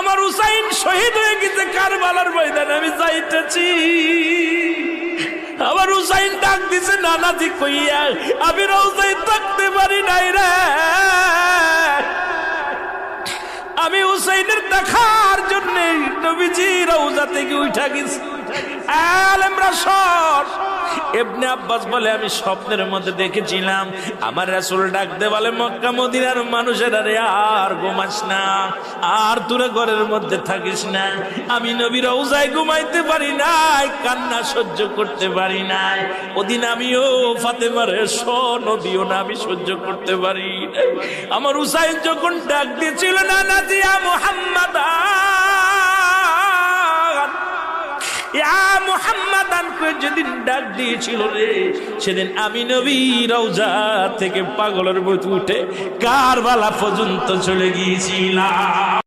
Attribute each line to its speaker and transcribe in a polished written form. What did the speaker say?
Speaker 1: আমার হুসাইন শহীদ হয়ে গেছে কারবালার ময়দানে, আমি যাইতেছি। আমার হুসাইন ডাক দিছে নানাজি কইয়া, আমি রওজায় থাকতে পারি নাই রে। আমি হুসাইনের দেখার জন্য নবীজি রওজা থেকে উঠা গেছি। আলেমরা সর। ইবনে আব্বাস বলে আমি স্বপ্নের মধ্যে দেখেছিলাম আমার রাসূল ডাক দে বলে, মক্কা মদিনার মানুষেরা রে আর ঘুমাস না, আর তোরা ঘরের মধ্যে থাকিস না। আমি নবী রওজায় ঘুমাইতে পারি নাই, কান্না সহ্য করতে পারি নাই। ওদিন আমিও ফাতেমার নদীও না আমি সহ্য করতে পারি। আমার হুসাইন যখন ডাক দিয়েছিল না নাজি ইয়া মুহাম্মাদ ইয়া মুহাম্মাদান কই যেদিন ডাক দিয়েছিল রে, সেদিন আমি নবী রওজা থেকে পাগলের মতো উঠে কারবালা পর্যন্ত চলে গিয়েছিলাম।